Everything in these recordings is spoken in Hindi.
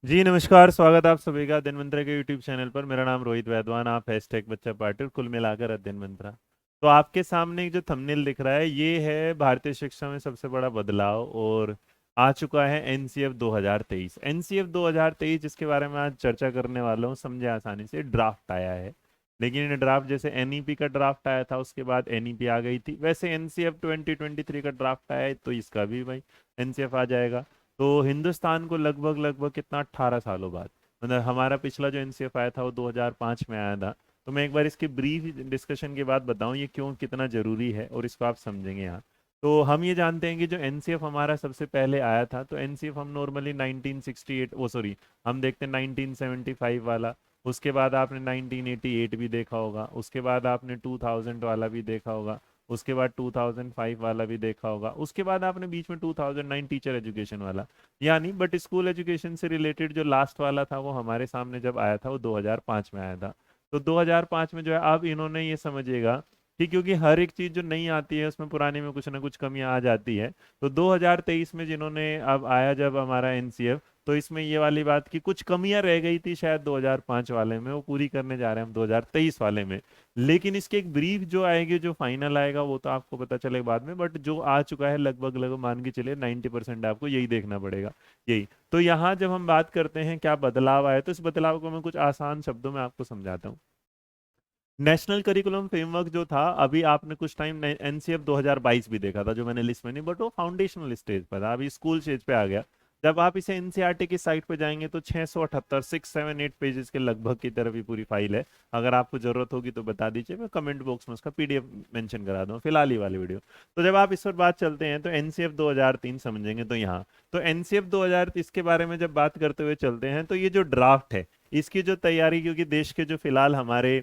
जी नमस्कार, स्वागत आप सभी का अध्ययन मंत्रा के यूट्यूब चैनल पर। मेरा नाम रोहित वैद्वान, आप हैशटैग बच्चा पार्टी और कुल मिलाकर अध्ययन मंत्रा। तो आपके सामने एक जो थंबनेल दिख रहा है ये है भारतीय शिक्षा में सबसे बड़ा बदलाव, और आ चुका है एनसीएफ 2023। एनसीएफ 2023 जिसके बारे में आज चर्चा करने वाला हूँ, समझे आसानी से, ड्राफ्ट आया है। लेकिन ये ड्राफ्ट जैसे एनईपी का ड्राफ्ट आया था उसके बाद एनईपी आ गई थी, वैसे एनसीएफ 2023 का ड्राफ्ट आया है तो इसका भी भाई एनसीएफ आ जाएगा। तो हिंदुस्तान को लगभग लगभग कितना 18 सालों बाद, मतलब हमारा पिछला जो एनसीएफ आया था वो 2005 में आया था। तो मैं एक बार इसकी ब्रीफ डिस्कशन के बाद बताऊं ये क्यों कितना जरूरी है और इसको आप समझेंगे यहाँ। तो हम ये जानते हैं कि जो एनसीएफ हमारा सबसे पहले आया था, तो एनसीएफ हम नॉर्मली 1968, वो सॉरी, हम देखते हैं 1975 वाला। उसके बाद आपने 1988 भी देखा होगा, उसके बाद आपने 2000 वाला भी देखा होगा, उसके बाद 2005 वाला भी देखा होगा, उसके बाद आपने बीच में 2009 टीचर एजुकेशन वाला, यानी बट स्कूल एजुकेशन से रिलेटेड जो लास्ट वाला था वो हमारे सामने जब आया था वो 2005 में आया था। तो 2005 में जो है, अब इन्होंने ये समझिएगा कि क्योंकि हर एक चीज जो नई आती है उसमें पुराने में कुछ ना कुछ कमियां आ जाती है। तो 2023 में जिन्होंने अब आया जब हमारा एनसीएफ, तो इसमें ये वाली बात की कुछ कमियां रह गई थी शायद 2005 वाले में, वो पूरी करने जा रहे हैं हम 2023 वाले में। लेकिन इसकी एक ब्रीफ जो आएगी, जो फाइनल आएगा, वो तो आपको पता चलेगा बाद में, बट जो आ चुका है लगभग लगभग मान के चलिए 90% आपको यही देखना पड़ेगा। यही तो यहाँ जब हम बात करते हैं क्या बदलाव आया, तो इस बदलाव को मैं कुछ आसान शब्दों में आपको समझाता हूँ। नेशनल करिकुलम फ्रेमवर्क जो था, अभी आपने कुछ टाइम एनसीएफ 2022 भी देखा था जो मैंने लिस्ट में नहीं, बट वो फाउंडेशनल स्टेज पर था, अभी स्कूल स्टेज पे आ गया। जब आप इसे एनसीईआरटी की साइट पे जाएंगे तो 678 678 पेजेस के लगभग की तरफ ये पूरी फाइल है। अगर आपको जरूरत होगी तो बता दीजिए, मैं कमेंट बॉक्स में उसका पीडीएफ मेंशन करा दूँ फिलहाल ही वाली वीडियो। तो जब आप इस पर बात चलते हैं तो एनसीएफ 2003 समझेंगे तो यहाँ, तो एनसीएफ 2030 के बारे में जब बात करते हुए चलते हैं, तो ये जो ड्राफ्ट है इसकी जो तैयारी, क्योंकि देश के जो फिलहाल हमारे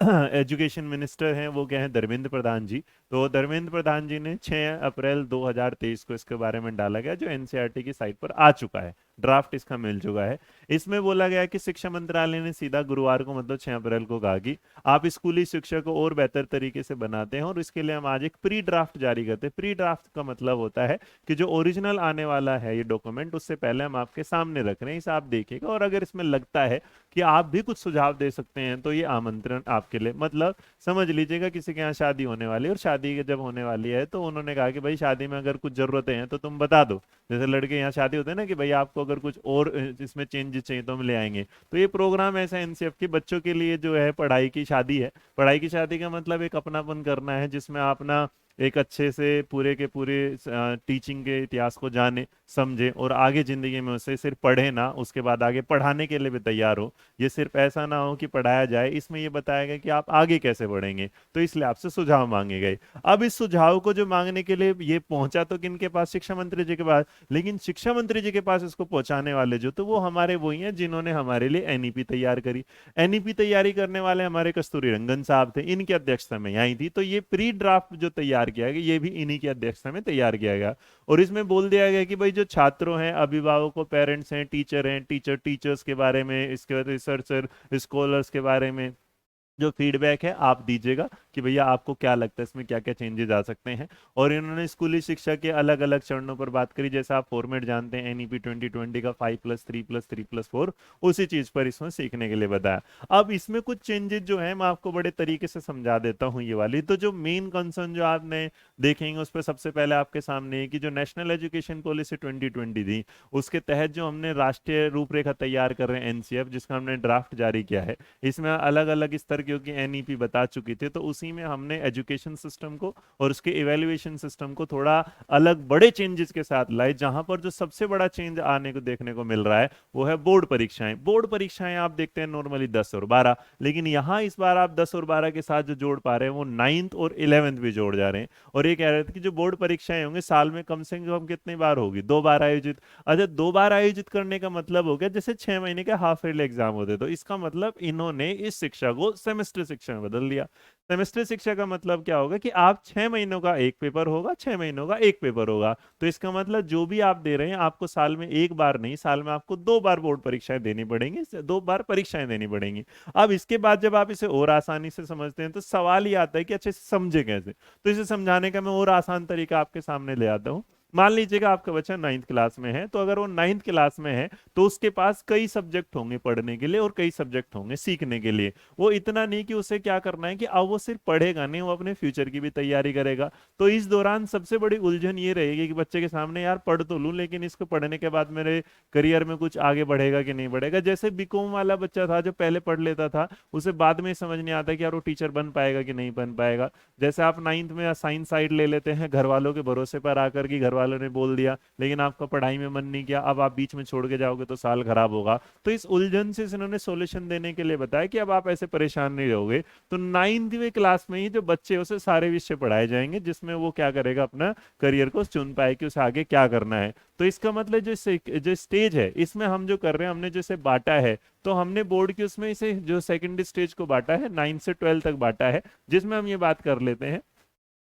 एजुकेशन मिनिस्टर हैं वो क्या है, धर्मेंद्र प्रधान जी। तो धर्मेंद्र प्रधान जी ने 6 अप्रैल 2023 को इसके बारे में डाला गया, जो एनसीईआरटी की साइट पर आ चुका है, ड्राफ्ट इसका मिल चुका है। इसमें बोला गया कि शिक्षा मंत्रालय ने सीधा गुरुवार को मतलब 6 अप्रैल को कहा कि आप स्कूली शिक्षा को और बेहतर तरीके से बनाते हैं और इसके लिए हम आज एक प्री ड्राफ्ट जारी करते हैं। प्री ड्राफ्ट का मतलब होता है कि जो ओरिजिनल आने वाला है ये डॉक्यूमेंट, उससे पहले हम आपके सामने रख रहे हैं, इसे आप देखिएगा, और अगर इसमें लगता है कि आप भी कुछ सुझाव दे सकते हैं तो ये आमंत्रण आपके लिए, मतलब समझ लीजिएगा किसी के यहाँ शादी होने वाली है, और शादी जब होने वाली है तो उन्होंने कहा कि भाई शादी में अगर कुछ जरूरतें हैं तो तुम बता दो। जैसे लड़के यहाँ शादी होते हैं ना कि भाई आपको अगर कुछ और इसमें चेंजेस चाहिए तो हम ले आएंगे। तो ये प्रोग्राम ऐसा एनसीएफ के बच्चों के लिए जो है पढ़ाई की शादी है। पढ़ाई की शादी का मतलब एक अपनापन करना है, जिसमें आप ना एक अच्छे से पूरे के पूरे टीचिंग के इतिहास को जाने समझे और आगे जिंदगी में उसे सिर्फ पढ़े ना, उसके बाद आगे पढ़ाने के लिए भी तैयार हो। ये सिर्फ ऐसा ना हो कि पढ़ाया जाए, इसमें ये बताया गया कि आप आगे कैसे बढ़ेंगे। तो इसलिए आपसे सुझाव मांगे गए। अब इस सुझाव को जो मांगने के लिए ये पहुंचा तो किनके पास, शिक्षा मंत्री जी के पास। लेकिन शिक्षा मंत्री जी के पास इसको पहुंचाने वाले जो, तो वो हमारे वही हैं जिन्होंने हमारे लिए एनईपी तैयार करी। एनईपी तैयारी करने वाले हमारे कस्तूरी रंगन साहब थे, इनकी अध्यक्षता में आई थी। तो ये प्री ड्राफ्ट जो तैयार किया गया ये भी इन्हीं की अध्यक्षता में तैयार किया गया। और इसमें बोल दिया गया कि भाई जो छात्रों हैं, अभिभावकों, पेरेंट्स हैं, टीचर्स के बारे में, इसके बाद रिसर्चर, स्कॉलर्स के बारे में जो फीडबैक है आप दीजिएगा कि भैया आपको क्या लगता है इसमें क्या क्या चेंजेस आ सकते हैं। और इन्होंने स्कूली शिक्षा के अलग अलग चरणों पर बात करी, जैसे आप फॉर्मेट जानते हैं एनईपी 2020 का 5+3+3+4, उसी चीज पर इसमें सीखने के लिए बताया। अब इसमें कुछ चेंजेस जो है मैं आपको बड़े तरीके से समझा देता हूँ ये वाली। तो जो मेन कंसर्न जो आपने देखेंगे उस पर सबसे पहले आपके सामने है कि जो नेशनल एजुकेशन पॉलिसी 2020 थी, उसके तहत जो हमने राष्ट्रीय रूपरेखा तैयार कर रहे हैं एनसीएफ, जिसका हमने ड्राफ्ट जारी किया है, इसमें अलग अलग स्तर क्योंकि एनईपी बता चुकी थी, तो उसी में हमने एजुकेशन सिस्टम को और उसके इवेल्युएशन सिस्टम को थोड़ा अलग बड़े चेंजेस के साथ लाए। जहां पर जो सबसे बड़ा चेंज आने को देखने को मिल रहा है वो है बोर्ड परीक्षाएं। बोर्ड परीक्षाएं आप देखते हैं नॉर्मली 10 और 12, लेकिन यहाँ इस बार आप 10 और 12 के साथ जो जोड़ पा रहे हैं वो 9th और 11th भी जोड़ जा रहे हैं। और ये कह रहे थे कि जो बोर्ड परीक्षाएं होंगी साल में कम से कम कितनी बार होगी, 2 बार आयोजित। अच्छा, 2 बार आयोजित करने का मतलब हो गया जैसे 6 महीने के हाफ ईयरली एग्जाम होते, तो इसका मतलब इन्होंने इस शिक्षा को सेमेस्टर शिक्षा में बदल दिया। सेमेस्टर शिक्षा का मतलब क्या होगा कि आप 6 महीनों का एक पेपर होगा, 6 महीनों का एक पेपर होगा। तो इसका मतलब जो भी आप दे रहे हैं आपको साल में एक बार नहीं, साल में आपको 2 बार बोर्ड परीक्षाएं देनी पड़ेंगी, 2 बार परीक्षाएं देनी पड़ेंगी। अब इसके बाद जब आप इसे और आसानी से समझते हैं तो सवाल ये आता है कि अच्छे से समझे कैसे। तो इसे समझाने का मैं और आसान तरीका आपके सामने ले आता हूँ। मान लीजिएगा आपका बच्चा 9th क्लास में है, तो अगर वो 9th क्लास में है तो उसके पास कई सब्जेक्ट होंगे पढ़ने के लिए और कई सब्जेक्ट होंगे सीखने के लिए। वो इतना नहीं कि उसे क्या करना है कि अब वो सिर्फ पढ़ेगा नहीं, वो अपने फ्यूचर की भी तैयारी करेगा। तो इस दौरान सबसे बड़ी उलझन ये रहेगी कि बच्चे के सामने यार पढ़ तो लूं, लेकिन इसको पढ़ने के बाद मेरे करियर में कुछ आगे बढ़ेगा कि नहीं बढ़ेगा। जैसे बीकॉम वाला बच्चा था जो पहले पढ़ लेता था, उसे बाद में समझ नहीं आता कि यार वो टीचर बन पाएगा कि नहीं बन पाएगा। जैसे आप 9th में साइंस साइड ले लेते हैं घर वालों के भरोसे पर आकर के, घर वालों ने बोल दिया, लेकिन आपका पढ़ाई में मन नहीं किया, अब आप बीच में छोड़ के जाओगे तो साल खराब होगा। तो इस उलझन से इन्होंने सॉल्यूशन देने के लिए बताया कि अब आप ऐसे परेशान नहीं रहोगे। तो 9वीं क्लास में ही जो बच्चे हैं, उसे सारे विषय पढ़ाए जाएंगे, जिसमें वो क्या करेगा, अपना करियर को चुन पाए कि उसे आगे क्या करना है। तो इसका मतलब जो स्टेज है इसमें हम जो कर रहे हैं, हमने जैसे बांटा है, तो हमने बोर्ड की उसमें इसे जो सेकेंडरी स्टेज को बांटा है, 9 से 12 तक बांटा है, जिसमें हम ये बात कर लेते हैं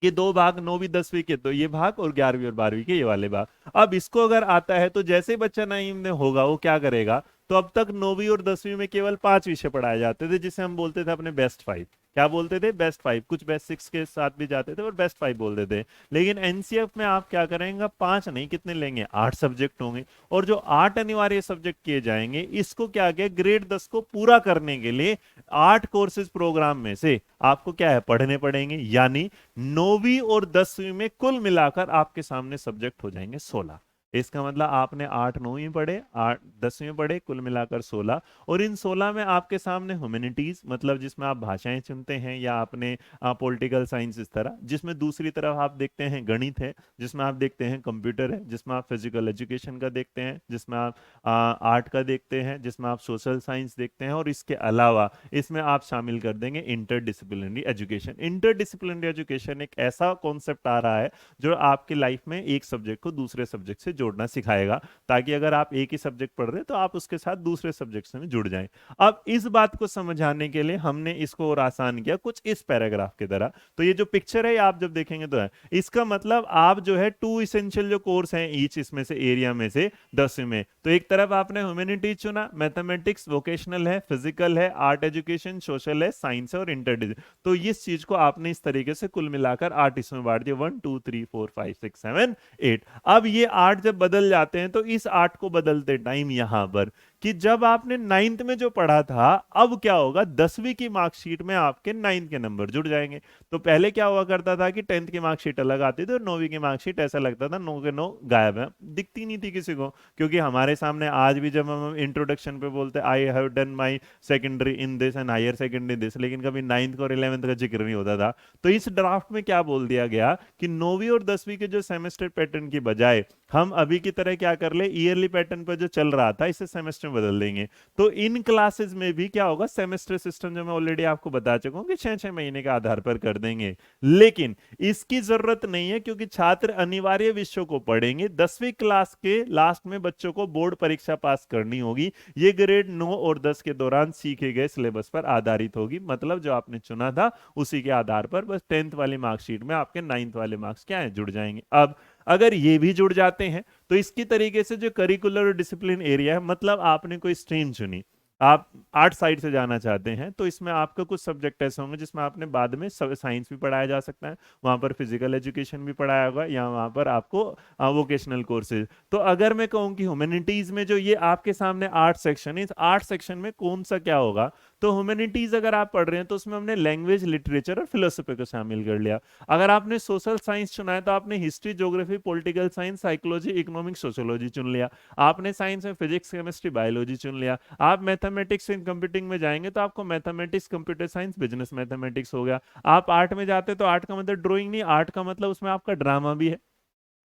ये दो भाग, 9वीं 10वीं के तो ये भाग, और 11वीं और 12वीं के ये वाले भाग। अब इसको अगर आता है तो जैसे ही बच्चा 9 में होगा वो क्या करेगा, तो अब तक 9वीं और 10वीं में केवल 5 विषय पढ़ाए जाते थे, जिसे हम बोलते थे अपने बेस्ट 5। क्या बोलते थे? बेस्ट 5। कुछ बेस्ट 6 के साथ भी जाते थे और बेस्ट 5 बोलते थे। लेकिन एनसीएफ में आप क्या करेंगे, 5 नहीं, कितने लेंगे, 8 सब्जेक्ट होंगे। और जो 8 अनिवार्य सब्जेक्ट किए जाएंगे, इसको क्या किया, ग्रेड 10 को पूरा करने के लिए 8 कोर्सेज प्रोग्राम में से आपको क्या है, पढ़ने पड़ेंगे। यानी 9वीं और 10वीं में कुल मिलाकर आपके सामने सब्जेक्ट हो जाएंगे 16। इसका मतलब आपने 8 9वीं पढ़े, 8 10वीं पढ़े, कुल मिलाकर 16। और इन 16 में आपके सामने ह्यूमैनिटीज, मतलब जिसमें आप भाषाएं चुनते हैं, या आपने पॉलिटिकल साइंस, इस तरह। जिसमें दूसरी तरफ आप देखते हैं गणित है, जिसमें आप देखते हैं कंप्यूटर है, जिसमें आप फिजिकल एजुकेशन का देखते हैं, जिसमें आप आर्ट का देखते हैं, जिसमें आप सोशल साइंस देखते हैं। और इसके अलावा इसमें आप शामिल कर देंगे इंटरडिसिप्लिनरी एजुकेशन। इंटरडिसिप्लिनरी एजुकेशन एक ऐसा कॉन्सेप्ट आ रहा है जो आपकी लाइफ में एक सब्जेक्ट को दूसरे सब्जेक्ट से जोड़ना सिखाएगा, ताकि अगर आप एक ही सब्जेक्ट पढ़ रहे हैं तो आप उसके साथ दूसरे सब्जेक्ट से जुड़ जाएं। अब इस बात को समझाने के लिए हमने इसको और आसान किया, कुछ इस पैराग्राफ की तरह। तो ये जो पिक्चर है आप जब देखेंगे तो है, इसका मतलब आप जो है 2 इसेंशियल जो कोर्स हैं ईच, इसमें से एरिया में से 10वीं में, तो एक तरफ आपने ह्यूमैनिटीज चुना, मैथमेटिक्स वोकेशनल है, फिजिकल है, आर्ट एजुकेशन, सोशल है, साइंस है और इंटर। तो इस चीज को आपने इस तरीके से कुल मिलाकर 8 इसमें बांट दिया, 1 2 3 4 5 6 7 8। अब ये 8 जब बदल जाते हैं, तो इस 8 को बदलते टाइम यहां पर कि जब आपने 9th में जो पढ़ा था, अब क्या होगा, 10वीं की मार्कशीट में आपके 9th के नंबर जुड़ जाएंगे। तो पहले क्या हुआ करता था कि 10th की मार्कशीट अलग आती थी और 9वीं की मार्कशीट ऐसा लगता था 9 के 9 गायब है, दिखती नहीं थी किसी को। क्योंकि हमारे सामने आज भी जब हम इंट्रोडक्शन पे बोलते हैं I have done my secondary in this and higher secondary this, लेकिन कभी 9th और 11th का जिक्र नहीं होता था। तो इस ड्राफ्ट में क्या बोल दिया गया कि 9वीं और 10वीं के जो सेमेस्टर पैटर्न की बजाय हम अभी की तरह क्या कर ले, ईयरली पैटर्न पर जो चल रहा था इसे सेमेस्टर में बदल देंगे। तो इन क्लासेस में भी क्या होगा, सेमेस्टर सिस्टम जो मैं ऑलरेडी आपको बता चुका हूं कि 6-6 महीने के आधार पर कर देंगे। लेकिन इसकी जरूरत नहीं है, क्योंकि छात्र अनिवार्य विषयों को पढ़ेंगे। 10वीं क्लास के लास्ट में बच्चों को बोर्ड परीक्षा पास करनी होगी। ये ग्रेड 9 और 10 के दौरान सीखे गए सिलेबस पर आधारित होगी। मतलब जो आपने चुना था उसी के आधार पर बस 10th वाली मार्कशीट में आपके 9th वाले मार्क्स क्या है, जुड़ जाएंगे। अब अगर ये भी जुड़ जाते हैं तो इसकी तरीके से जो करिकुलर डिसिप्लिन एरिया है, मतलब आपने कोई स्ट्रीम चुनी, आप आर्ट साइड से जाना चाहते हैं, तो इसमें आपका कुछ सब्जेक्ट ऐसे होंगे जिसमें आपने बाद में साइंस भी पढ़ाया जा सकता है, वहां पर फिजिकल एजुकेशन भी पढ़ाया होगा, या वहां पर आपको वोकेशनल कोर्सेज। तो अगर मैं कहूँ कि ह्यूमैनिटीज में जो ये आपके सामने आर्ट सेक्शन है, इस आर्ट सेक्शन में कौन सा क्या होगा, तो ह्यूमैनिटीज अगर आप पढ़ रहे हैं तो उसमें हमने लैंग्वेज, लिटरेचर और फिलोसफी को शामिल कर लिया। अगर आपने सोशल साइंस चुना है तो आपने history, geography, political science, psychology, economics, sociology चुन लिया। आपने साइंस में फिजिक्स, केमिस्ट्री, बायोलॉजी चुन लिया। आप मैथमेटिक्स इन कंप्यूटिंग में जाएंगे तो आपको mathematics, computer science, business mathematics हो गया। आप आर्ट में जाते तो आर्ट का मतलब ड्राइंग नहीं, आर्ट का मतलब उसमें आपका ड्रामा भी है,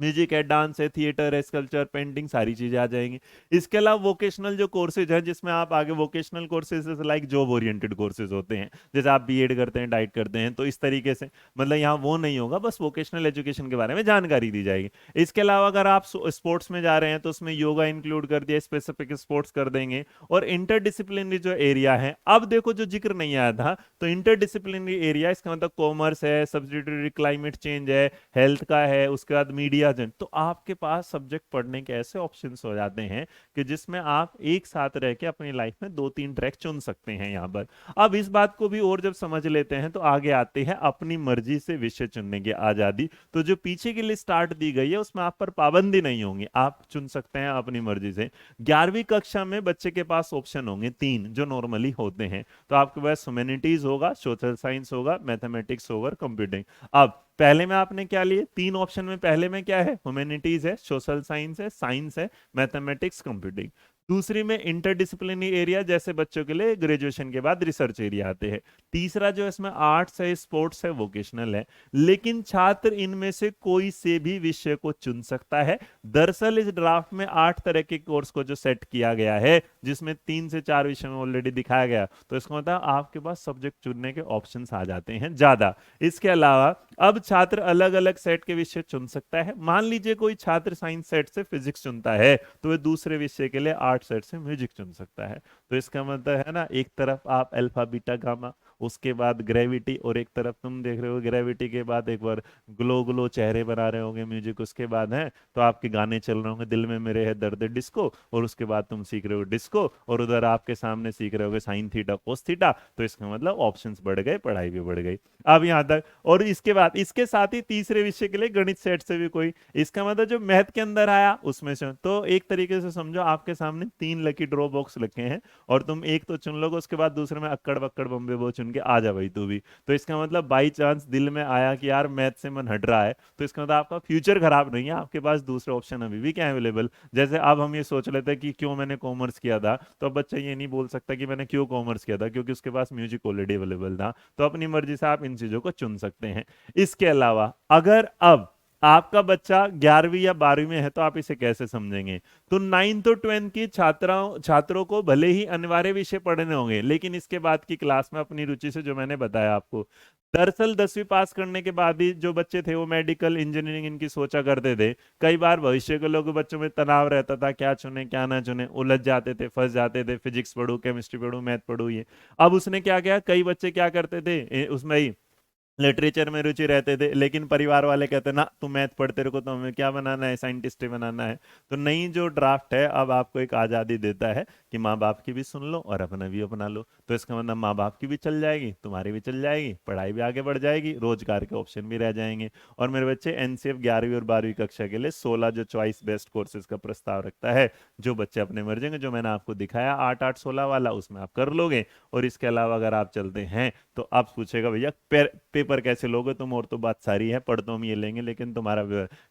म्यूजिक है, डांस है, थिएटर है, स्कल्पचर, पेंटिंग, सारी चीजें आ जाएंगी। इसके अलावा वोकेशनल जो कोर्सेज है, जिसमें आप आगे vocational courses like job oriented courses होते हैं, जैसे आप बीएड करते हैं, डाइट करते हैं, तो इस तरीके से मतलब यहाँ वो नहीं होगा, बस वोकेशनल एजुकेशन के बारे में जानकारी दी जाएगी। इसके अलावा अगर आप स्पोर्ट्स में जा रहे हैं तो उसमें योगा इंक्लूड कर दिया, स्पेसिफिक स्पोर्ट्स कर देंगे। और इंटरडिसिप्लिनरी जो एरिया है, अब देखो जो जिक्र नहीं आया था, तो इंटरडिसिप्लिनरी एरिया इसका मतलब कॉमर्स है, सब्सिडियरी क्लाइमेट चेंज है, हेल्थ का है, उसके बाद मीडिया विभाजन, तो आपके पास सब्जेक्ट पढ़ने के ऐसे ऑप्शंस हो जाते हैं कि जिसमें आप एक साथ रह के अपनी लाइफ में दो तीन ट्रैक चुन सकते हैं यहाँ पर। अब इस बात को भी और जब समझ लेते हैं तो आगे आते हैं अपनी मर्जी से विषय चुनने की आजादी। तो जो पीछे की लिस्ट स्टार्ट दी गई है उसमें आप पर पाबंदी नहीं होगी, आप चुन सकते हैं अपनी मर्जी से। 11वीं कक्षा में बच्चे के पास ऑप्शन होंगे तीन जो नॉर्मली होते हैं। तो आपके पास ह्यूमैनिटीज होगा, सोशल साइंस होगा, मैथमेटिक्स होगा, कंप्यूटिंग। अब पहले में आपने क्या लिए, तीन ऑप्शन में पहले में क्या है, ह्यूमैनिटीज है, सोशल साइंस है, मैथमेटिक्स, कंप्यूटिंग। दूसरी में इंटरडिसिप्लिनरी एरिया, जैसे बच्चों के लिए ग्रेजुएशन के बाद रिसर्च एरिया आते हैं। तीसरा जो इसमें आर्ट्स है, स्पोर्ट्स है, वोकेशनल है। लेकिन छात्र इनमें से कोई से भी विषय को चुन सकता है। दरअसल इस ड्राफ्ट में 8 तरह के कोर्स को जो सेट किया गया है, जिसमें 3 से 4 विषय में ऑलरेडी दिखाया गया, तो इसका मतलब आपके पास सब्जेक्ट चुनने के ऑप्शंस आ जाते हैं ज्यादा। इसके अलावा अब छात्र अलग अलग सेट के विषय चुन सकता है। मान लीजिए कोई छात्र साइंस सेट से फिजिक्स चुनता है तो वह दूसरे विषय के लिए आर्ट सेट से म्यूजिक चुन सकता है। तो इसका मतलब है ना, एक तरफ आप अल्फा बीटा गामा, उसके बाद ग्रेविटी, और एक तरफ तुम देख रहे हो ग्रेविटी के बाद एक बार ग्लो ग्लो चेहरे बना रहे होंगे म्यूजिक, उसके बाद है तो आपके गाने चल रहे होंगे दिल में मेरे है दर्द डिस्को, और उसके बाद तुम सीख रहे हो डिस्को, और उधर आपके सामने सीख रहे होगे साइन थीटा कोस थीटा। तो इसका मतलब ऑप्शंस बढ़ गए, पढ़ाई भी बढ़ गई। अब यहाँ तक, और इसके बाद इसके साथ ही तीसरे विषय के लिए गणित सेट से भी कोई, इसका मतलब जो मैथ के अंदर आया उसमें से, तो एक तरीके से समझो आपके सामने 3 लकी ड्रॉ बॉक्स रखे हैं और तुम एक तो चुन लोगे, उसके बाद दूसरे में अक्कड़ बक्कड़ बम्बे वो चुन के आ जा भाई तू भी। तो इसका मतलब बाई चांस दिल में आया कि यार मैथ से मन हट रहा है, तो इसका मतलब आपका फ्यूचर खराब नहीं है, आपके पास दूसरे ऑप्शन अभी भी क्या अवेलेबल। जैसे अब हम ये सोच लेते हैं कि क्यों मैंने कॉमर्स किया था, तो अब बच्चा ये नहीं बोल सकता कि मैंने क्यों कॉमर्स किया था, क्योंकि उसके पास म्यूजिक ऑलरेडी अवेलेबल था। तो अपनी मर्जी से आप इन चीजों को चुन सकते हैं। इसके अलावा अगर अब आपका बच्चा 11वीं या 12वीं में है तो आप इसे कैसे समझेंगे। तो 9th और 10th की छात्रों को भले ही अनिवार्य विषय पढ़ने होंगे, लेकिन इसके बाद की क्लास में अपनी रुचि से, जो मैंने बताया आपको, दरअसल 10वीं पास करने के बाद ही जो बच्चे थे वो मेडिकल इंजीनियरिंग इनकी सोचा करते थे। कई बार भविष्य के लोग बच्चों में तनाव रहता था, क्या चुने क्या ना चुने, उलझ जाते थे, फंस जाते थे, फिजिक्स पढ़ू, केमिस्ट्री पढ़ू, मैथ पढ़ू, ये। अब उसने क्या किया, कई बच्चे क्या करते थे उसमें ही लिटरेचर में रुचि रहते थे, लेकिन परिवार वाले कहते ना तू मैथ पढ़ते रहो, तो हमें क्या बनाना है, साइंटिस्ट ही बनाना है। तो नई जो ड्राफ्ट है अब आपको एक आज़ादी देता है कि माँ बाप की भी सुन लो और अपना भी अपना लो। तो इसका मतलब माँ बाप की भी चल जाएगी, तुम्हारी भी चल जाएगी, पढ़ाई भी आगे बढ़ जाएगी, रोजगार के ऑप्शन भी रह जाएंगे। और मेरे बच्चे एनसीएफ 11वीं और 12वीं कक्षा के लिए 16 जो चॉइस बेस्ट कोर्सेज का प्रस्ताव रखता है, जो बच्चे अपने मर्जी के, जो मैंने आपको दिखाया 8-8-16 वाला, उसमें आप कर लोगे। और इसके अलावा अगर आप चलते हैं तो आप पूछेगा भैया पेपर कैसे लोगे तुम, और तो बात सारी है, पढ़ तो हम ये लेंगे, लेकिन तुम्हारा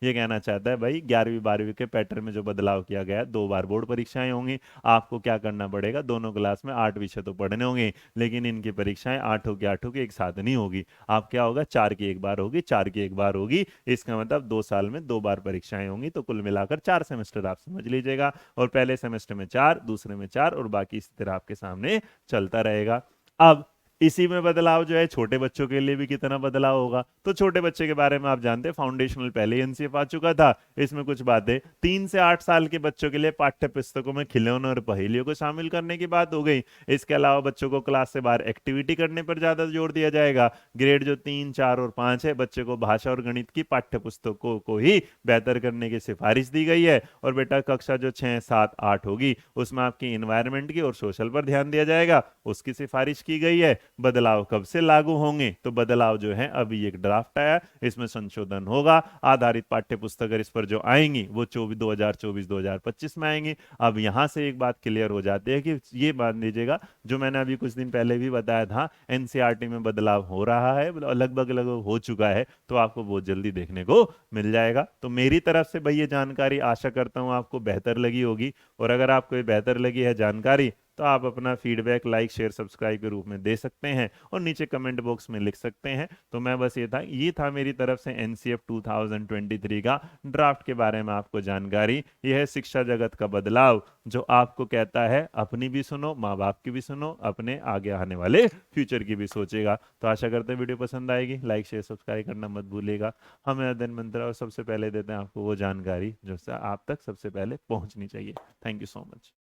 ये कहना चाहता है भाई 11वीं 12वीं के पैटर्न में जो बदलाव किया गया है, 2 बार बोर्ड परीक्षाएं होंगी, आपको क्या करना पड़ेगा, दोनों क्लास में 8 विषय तो पढ़ने होंगे, लेकिन इनकी परीक्षाएं 8 की एक साथ नहीं होगी। आप क्या होगा, 4 की एक बार होगी, 4 की एक बार होगी। इसका मतलब 2 साल में 2 बार परीक्षाएं होंगी, तो कुल मिलाकर 4 सेमेस्टर आप समझ लीजिएगा। और पहले सेमेस्टर में 4, दूसरे में 4, और बाकी इसी तरह आपके सामने चलता रहेगा। अब इसी में बदलाव जो है छोटे बच्चों के लिए भी कितना बदलाव होगा, तो छोटे बच्चे के बारे में आप जानते हैं, फाउंडेशनल पहले एनसीएफ आ चुका था। इसमें कुछ बातें 3 से 8 साल के बच्चों के लिए पाठ्य पुस्तकों में खिलौनों और पहेलियों को शामिल करने की बात हो गई। इसके अलावा बच्चों को क्लास से बाहर एक्टिविटी करने पर ज्यादा जोर दिया जाएगा। ग्रेड जो 3, 4 और 5 है, बच्चे को भाषा और गणित की पाठ्य पुस्तकों को ही बेहतर करने की सिफारिश दी गई है। और बेटा कक्षा जो 6, 7, 8 होगी उसमें आपकी इन्वायरमेंट की और सोशल पर ध्यान दिया जाएगा, उसकी सिफारिश की गई है। बदलाव कब से लागू होंगे, तो बदलाव जो है अभी एक ड्राफ्ट आया, इसमें संशोधन होगा। आधारित पाठ्य पुस्तक अगर इस पर जो आएंगी वो 2024-2025 में आएंगी। अब यहां से एक बात क्लियर हो जाती है कि ये मान लीजिएगा, जो मैंने अभी कुछ दिन पहले भी बताया था, एनसीईआरटी में बदलाव हो रहा है, लगभग लगभग हो चुका है, तो आपको बहुत जल्दी देखने को मिल जाएगा। तो मेरी तरफ से भाई ये जानकारी आशा करता हूं आपको बेहतर लगी होगी। और अगर आपको ये बेहतर लगी है जानकारी, तो आप अपना फीडबैक लाइक शेयर सब्सक्राइब के रूप में दे सकते हैं और नीचे कमेंट बॉक्स में लिख सकते हैं। तो मैं बस ये था मेरी तरफ से एनसीएफ 2023 का ड्राफ्ट के बारे में आपको जानकारी। यह है शिक्षा जगत का बदलाव, जो आपको कहता है अपनी भी सुनो, माँ बाप की भी सुनो, अपने आगे आने वाले फ्यूचर की भी सोचेगा। तो आशा करते हैं वीडियो पसंद आएगी, लाइक शेयर सब्सक्राइब करना मत भूलिएगा। हमें दिन मंत्र और सबसे पहले देते हैं आपको वो जानकारी जो आप तक सबसे पहले पहुंचनी चाहिए। Thank you so much.